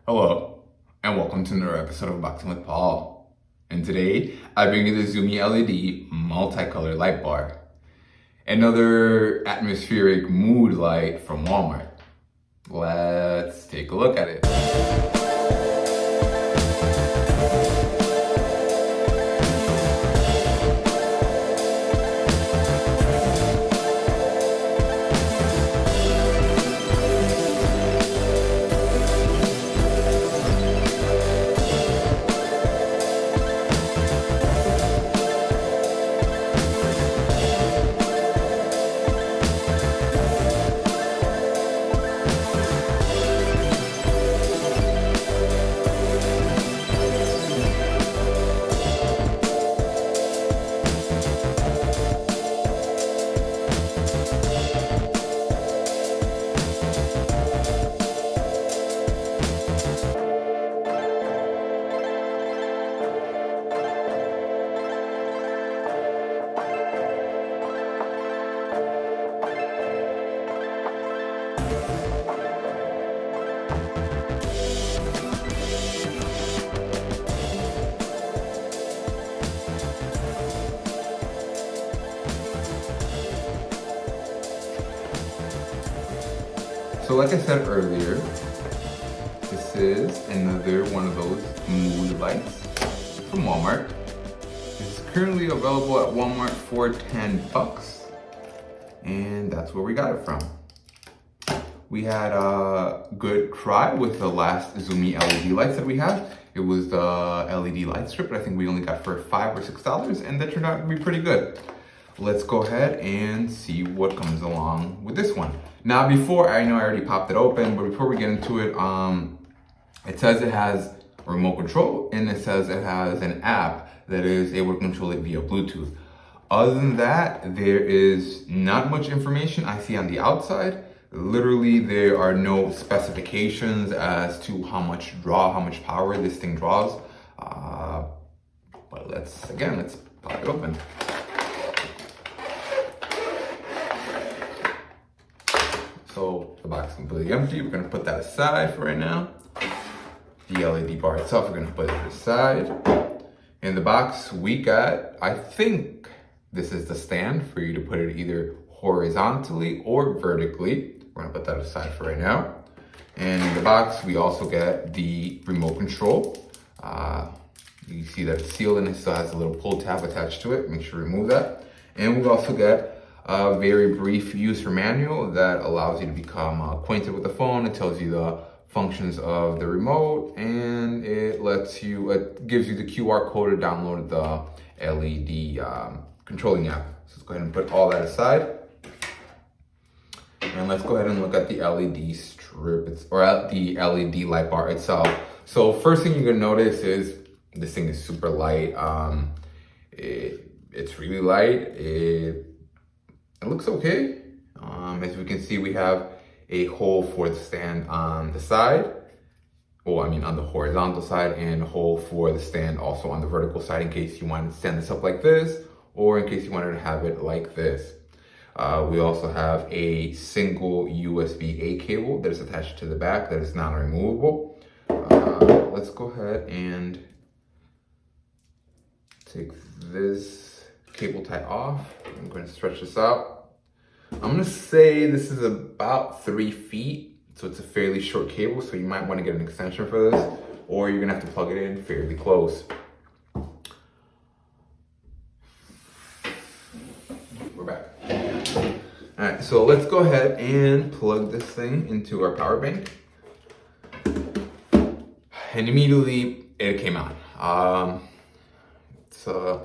Hello, and welcome to another episode of Boxing with Paul. And today, I bring you the Tzumi LED multicolor light bar. Another atmospheric mood light from Walmart. Let's take a look at it. So like I said earlier, this is another one of those mood lights from Walmart. It's currently available at Walmart for $10, and that's where we got it from. We had a good try with the last Tzumi LED lights that we had. It was the LED light strip, but I think we only got for $5 or $6, and that turned out to be pretty good. Let's go ahead and see what comes along with this one. Now, before, I know I already popped it open, but before we get into it, it says it has a remote control, and it says it has an app that is able to control it via Bluetooth. Other than that, there is not much information I see on the outside. Literally, there are no specifications as to how much power this thing draws. But let's pop it open. So the box is completely empty. We're gonna put that aside for right now. The LED bar itself, we're gonna put it aside. In the box, we got, I think this is the stand for you to put it either horizontally or vertically. We're gonna put that aside for right now. And in the box, we also get the remote control. You see that it's sealed and it still has a little pull tab attached to it. Make sure to remove that. And we also get a very brief user manual that allows you to become acquainted with the phone. It tells you the functions of the remote, and it gives you the QR code to download the LED controlling app. So let's go ahead and put all that aside. And let's go ahead and look at the LED strip, or at the LED light bar itself. So first thing you're gonna notice is this thing is super light. It's really light. It looks okay. As we can see, we have a hole for the stand on the side. On the horizontal side, and a hole for the stand also on the vertical side in case you wanted to stand this up like this, or in case you wanted to have it like this. We also have a single USB-A cable that is attached to the back that is non-removable. Let's go ahead and take this cable tie off. I'm going to stretch this out. I'm going to say this is about 3 feet, so it's a fairly short cable, so you might want to get an extension for this, or you're going to have to plug it in fairly close. We're back. All right, so let's go ahead and plug this thing into our power bank. And immediately it came on. It's a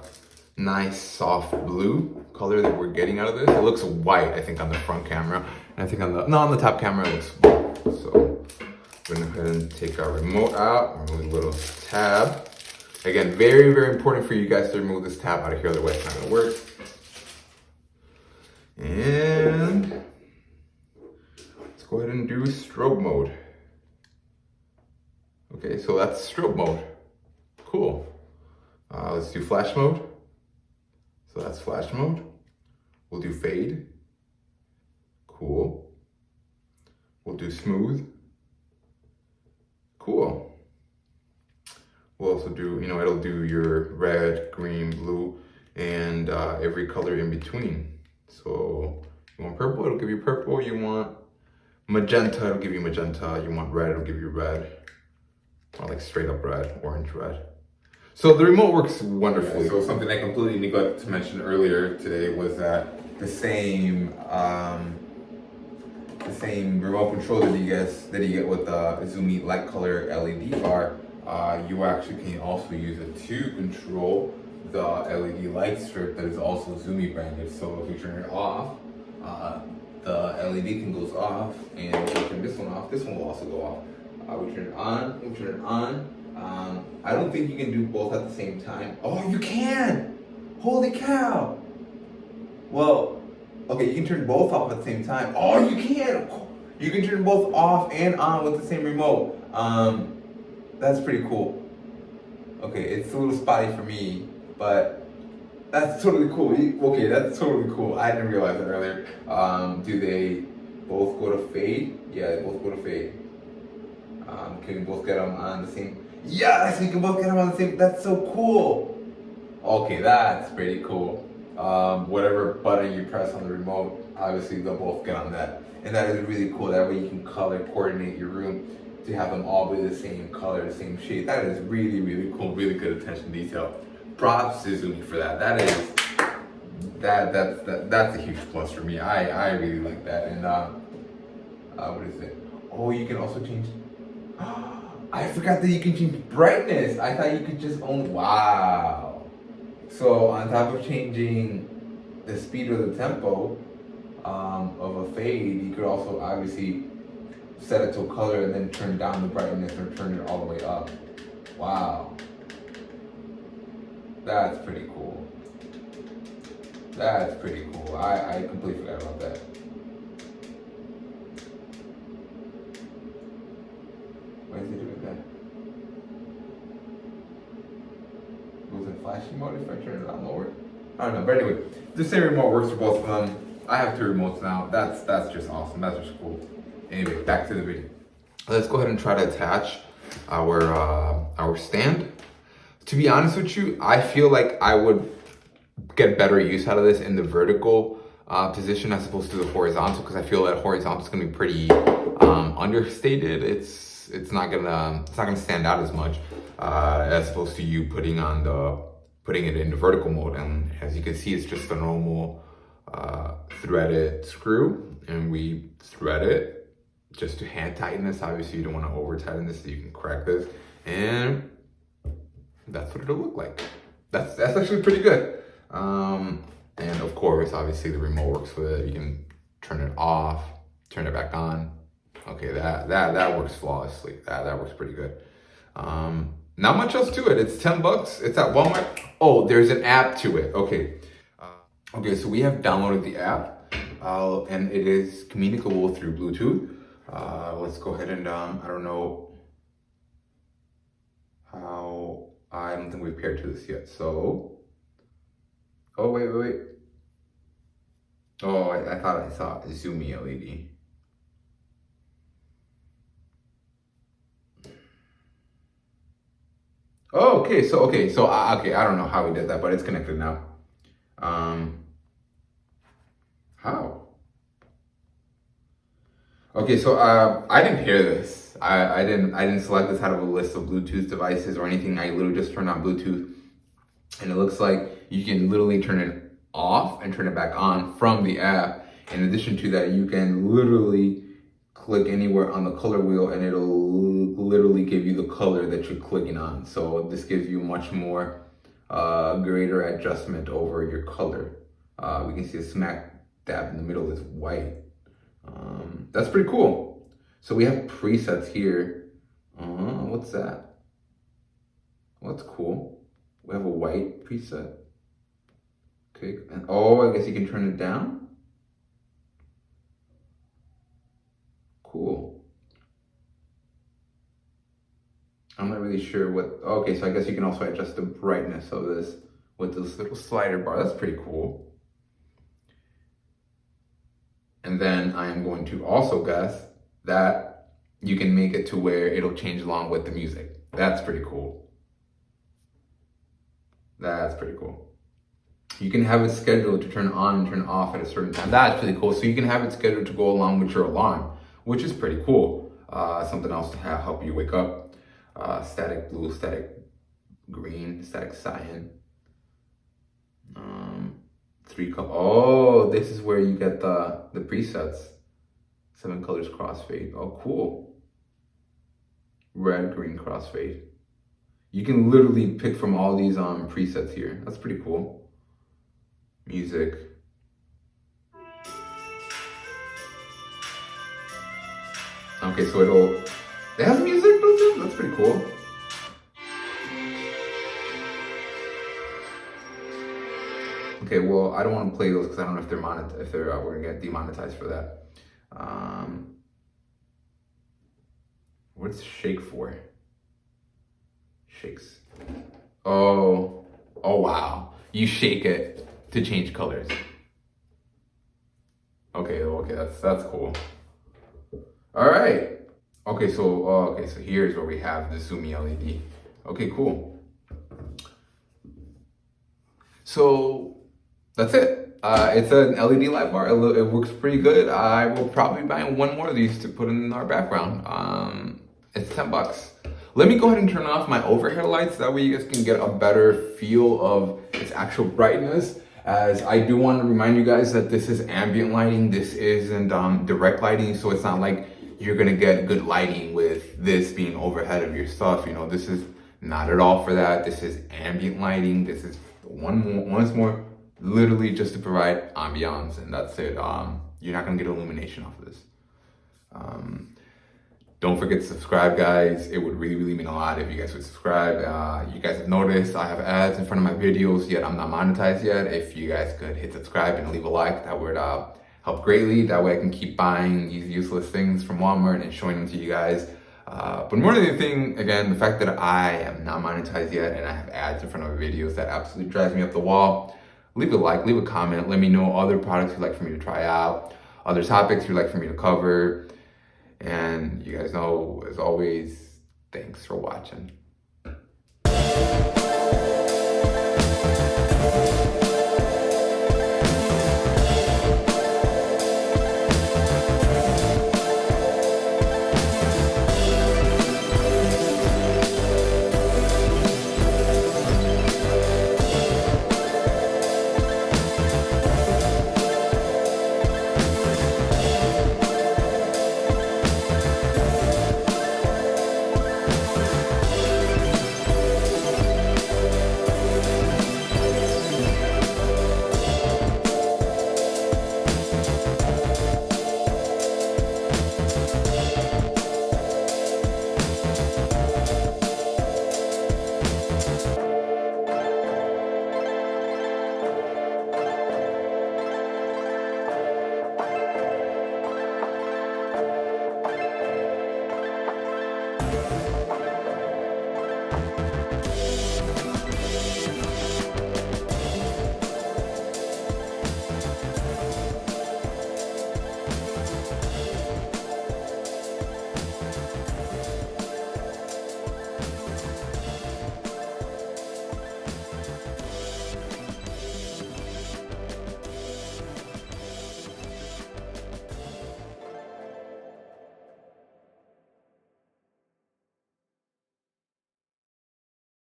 nice soft blue color that we're getting out of this. It looks white, I think, on the front camera. And I think on the top camera it looks blue. So we're gonna go ahead and take our remote out, remove the little tab. Again, very, very important for you guys to remove this tab out of here, otherwise it's not gonna work. And let's go ahead and do strobe mode. Okay, so that's strobe mode. Cool. Let's do flash mode. So that's flash mode. We'll do fade. Cool. We'll do smooth. Cool. We'll also do, you know, it'll do your red, green, blue, and every color in between. So you want purple, it'll give you purple. You want magenta, it'll give you magenta. You want red, it'll give you red. Or like straight up red, orange red. So the remote works wonderfully. So something I completely neglected to mention earlier today was that the same remote control that you get with the Tzumi Light Color LED bar, you actually can also use it to control the LED light strip that is also Tzumi branded. So if you turn it off, the LED thing goes off, and if you turn this one off, this one will also go off. We turn it on, we turn it on. I don't think you can do both at the same time. Oh, you can! Holy cow! Well, okay, you can turn both off at the same time. Oh, you can! You can turn both off and on with the same remote. That's pretty cool. Okay, it's a little spotty for me, but that's totally cool. Okay, that's totally cool. I didn't realize that earlier. Do they both go to fade? Yeah, they both go to fade. Can we both get them on the same? Yes, we can both get them on the same. That's so cool. Okay, that's pretty cool. Whatever button you press on the remote, obviously they'll both get on that. And that is really cool. That way you can color coordinate your room to have them all be the same color, the same shade. That is really, really cool. Really good attention to detail. Props to Tzumi for that. That's a huge plus for me. I really like that. And what is it? Oh, you can also change. I forgot that you can change brightness. I thought you could just only. Wow. So on top of changing the speed or the tempo of a fade, you could also obviously set it to a color and then turn down the brightness or turn it all the way up. Wow. That's pretty cool. That's pretty cool. I completely forgot about that. Why is it doing that? It was in flashing mode if I turn it on lower? I don't know, but anyway, the same remote works for both of them. I have 2 remotes now. That's just awesome. That's just cool. Anyway, back to the video. Let's go ahead and try to attach our stand. To be honest with you, I feel like I would get better use out of this in the vertical position as opposed to the horizontal, because I feel that horizontal is going to be pretty understated. It's not gonna stand out as much as opposed to you putting it into vertical mode. And as you can see, it's just a normal threaded screw, and we thread it just to hand tighten this. Obviously, you don't want to over tighten this, so you can crack this, and that's what it'll look like. That's actually pretty good. And of course, obviously, the remote works with it. You can turn it off, turn it back on. Okay, that works flawlessly. That works pretty good. Not much else to it. It's $10. It's at Walmart. Oh, there's an app to it. Okay. Okay, so we have downloaded the app, and it is communicable through Bluetooth. Let's go ahead and I don't know how. I don't think we've paired to this yet. So, oh wait. Oh, I thought I saw Tzumi LED. Oh, okay, so I don't know how we did that, but it's connected now. How? Okay, so I didn't pair this. I didn't select this out of a list of Bluetooth devices or anything. I literally just turned on Bluetooth, and it looks like you can literally turn it off and turn it back on from the app. In addition to that, you can literally click anywhere on the color wheel, and it'll literally give you the color that you're clicking on. So this gives you much more greater adjustment over your color. We can see a smack dab in the middle is white. That's pretty cool. So we have presets here. What's that? Well, that's cool. We have a white preset. Okay, and oh, I guess you can turn it down. Cool. I'm not really sure what, okay, so I guess you can also adjust the brightness of this with this little slider bar. That's pretty cool. And then I am going to also guess that you can make it to where it'll change along with the music. That's pretty cool. That's pretty cool. You can have it scheduled to turn on and turn off at a certain time. That's pretty cool. So you can have it scheduled to go along with your alarm, which is pretty cool. Something else to help you wake up. Static blue, static green, static cyan. 3 color. Oh, this is where you get the presets. 7 colors crossfade. Oh, cool. Red, green, crossfade. You can literally pick from all these presets here. That's pretty cool. Music. Okay, so it has music built in? That's pretty cool. Okay, well, I don't want to play those because I don't know if we're gonna get demonetized for that. What's shake for? Shakes. Oh wow. You shake it to change colors. Okay, that's cool. All right. Okay, so here's where we have the Tzumi LED. Okay, cool. So that's it. It's an LED light bar. It works pretty good. I will probably buy one more of these to put in our background. It's $10. Let me go ahead and turn off my overhead lights. That way you guys can get a better feel of its actual brightness. As I do want to remind you guys that this is ambient lighting. This isn't direct lighting. So it's not like you're going to get good lighting with this being overhead of your stuff. You know, this is not at all for that. This is ambient lighting. This is once more, literally just to provide ambiance, and that's it. You're not going to get illumination off of this. Don't forget to subscribe, guys. It would really, really mean a lot if you guys would subscribe. You guys have noticed I have ads in front of my videos, yet I'm not monetized yet. If you guys could hit subscribe and leave a like, that would help greatly. That way I can keep buying these useless things from Walmart and showing them to you guys. But more than anything, again, the fact that I am not monetized yet and I have ads in front of my videos, that absolutely drives me up the wall. Leave a like, leave a comment. Let me know other products you'd like for me to try out, other topics you'd like for me to cover. And you guys know, as always, thanks for watching.